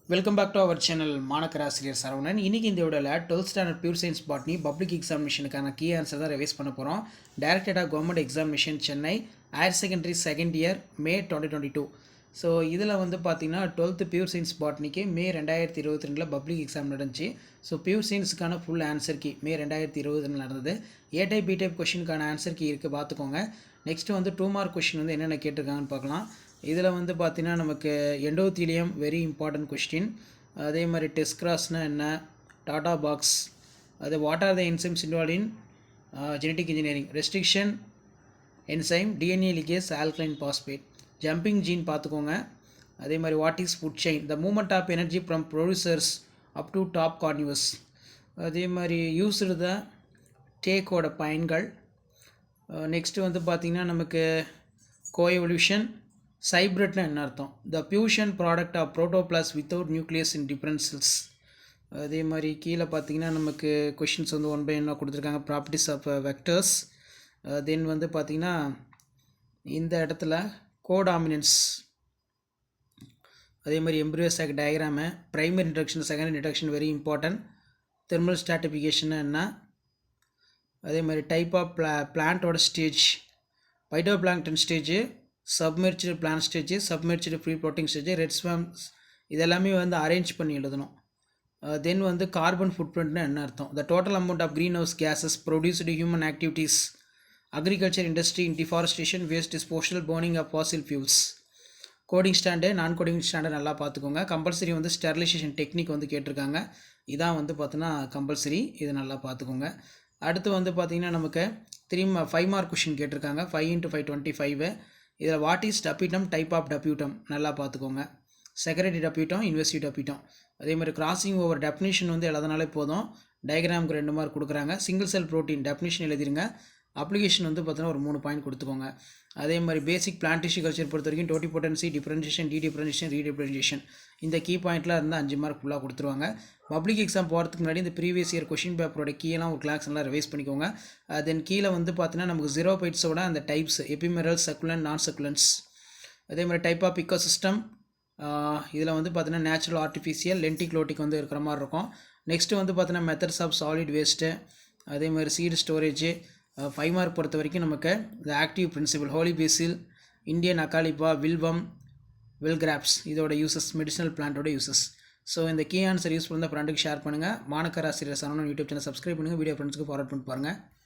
Welcome back to our channel மாணக்கராசிரியர் சரவணன். இன்றைக்கி இந்த வீடியோவில் 12th standard pure science botany public எக்ஸாமினேஷனுக்கான கீ ஆன்சர் தான் ரிவைஸ் பண்ண போகிறோம். டைரக்டடாக government examination Chennai higher secondary second year May 2022. So இதில் வந்து பார்த்திங்கன்னா 12th பியூர் சயின்ஸ் பாட்னிக்கு மே 2022 பப்ளிக் எக்ஸாம் நடந்துச்சு. ஸோ பியூர் சயின்ஸுக்கான ஃபுல் ஆன்சர் கீ மே 2020 நடந்தது. ஏ டைப் பி டைப் கொஷினுக்கான ஆன்சர் கீ இருக்குது, பார்த்துக்கோங்க. நெக்ஸ்ட்டு வந்து 2 மார்க் கொஷின் வந்து என்னென்ன கேட்டிருக்காங்கன்னு பார்க்கலாம். இதில் வந்து பார்த்திங்கன்னா நமக்கு எண்டோத்தீலியம் வெரி இம்பார்ட்டன்ட் கொஸ்டின். அதே மாதிரி டெஸ்ட் கிராஸ்னால் என்ன, டாட்டா பாக்ஸ், அது what are the enzymes involve in genetic engineering, restriction enzyme, DNA ligase, alkaline phosphate, jumping gene பார்த்துக்கோங்க. அதே மாதிரி what is food chain, the movement of energy from producers up to top carnivores. அதே மாதிரி used த டேக்கோட பயன்கள். Next வந்து பார்த்திங்கன்னா நமக்கு கோஎவல்யூஷன். சைப்ரெட்னா என்ன அர்த்தம், the fusion product of protoplast without nucleus in different cells. அதே மாதிரி கீழே பார்த்தீங்கன்னா நமக்கு கொஷின்ஸ் வந்து 1 by 1 கொடுத்துருக்காங்க. Properties of vectors. தென் வந்து பார்த்திங்கன்னா இந்த இடத்துல கோடாமினன்ஸ், அதே மாதிரி embryo sac diagram, primary introduction secondary introduction very important. Thermal stratification என்ன, அதே மாதிரி டைப் ஆஃப் பிளான்ட்டோட stage, phytoplankton stage, submerged plant stage, submerged free floating stage, reed swamps, இதெல்லாமே வந்து அரேஞ்ச் பண்ணி எழுதணும். தென் வந்து கார்பன் ஃபுட்பிரிண்ட்னா என்ன அர்த்தம், the total amount of greenhouse gases produced human activities, agriculture industry in deforestation, waste disposal, burning of fossil fuels. Coding strand non coding strand நல்லா பார்த்துக்கோங்க. கம்பல்சரி வந்து ஸ்டெரிலைசேஷன் டெக்னிக் வந்து கேட்டிருக்காங்க. இதான் வந்து பார்த்தோன்னா கம்பல்சரி, இது நல்லா பார்த்துக்கோங்க. அடுத்து வந்து பார்த்திங்கன்னா நமக்கு 5 மார்க் கொஷின் கேட்டிருக்காங்க. 5 × 5 25. இதில் what is tapetum, type of tapetum நல்லா பார்த்துக்கோங்க. Secretory tapetum, invasive tapetum. அதே மாதிரி கிராசிங் ஓவர் டெஃபினிஷன் வந்து எழுதினாலே போதும். டயக்ராமுக்கு 2 மார்க் கொடுக்குறாங்க. சிங்கிள் செல் ப்ரோட்டீன் டெஃபினிஷன் எழுதிருங்க. அப்ளிகேஷன் வந்து பார்த்தீங்கன்னா ஒரு 3 பாயிண்ட் கொடுத்துக்கோங்க. அதே மாதிரி பேசிக் பிளான்ட் டிஷ்யூ கல்ச்சர் பொறுத்த வரைக்கும் டோட்டிபோட்டன்சி, டிஃபரன்ஷியேஷன், டிஃபரன்ஷியேஷன், ரீடிஃபரன்ஷியேஷன், இந்த கீ பாயிண்ட்லாம் இருந்தால் 5 மார்க் ஃபுல்லாக கொடுத்துருவாங்க. பப்ளிக் எக்ஸாம் போகிறதுக்கு முன்னாடி இந்த ப்ரீவியஸ் இயர் கொஷின் பேப்பரோட கீயெல்லாம் ஒரு கிளாஸ் நல்லா ரிவைஸ் பண்ணிக்கோங்க. தென் கீழே வந்து பார்த்தீங்கன்னா நமக்கு ஜீரோபைட்ஸோட அந்த டைப்ஸ், எபிமெரல், சக்குலன்ட், நான் சக்குலன்ட்ஸ். அதே மாதிரி டைப் ஆஃப் இக்கோசிஸ்டம். இதில் வந்து பார்த்தீங்கன்னா நேச்சுரல், ஆர்டிஃபிஷியல், லென்டிக்ளோட்டிக் வந்து இருக்கிற மாதிரி இருக்கும். நெக்ஸ்ட்டு வந்து பார்த்தீங்கன்னா மெத்தட்ஸ் ஆஃப் சாலிட் வேஸ்ட்டு, அதே மாதிரி சீடு ஸ்டோரேஜ். 5 மார்க் பொறுத்த வரைக்கும் நமக்கு the active principle, holy basil, Indian acalypha, வில்வம், வில்கிராப்ஸ், இதோட யூசஸ், மெடிசனல் பிளான்ட்டோட யூசஸ். ஸோ இந்த கீ ஆன்சர் யூஸ் பண்ணி ஃப்ரெண்டுக்கு ஷேர் பண்ணுங்கள். மாணக்கராசிரியர் சரவணன் யூடியூப் சேனல் சப்ஸ்கிரைப் பண்ணுங்கள். வீடியோ ஃப்ரெண்ட்ஸ்க்கு ஃபார்வர்ட் பண்ணி பாருங்கள்.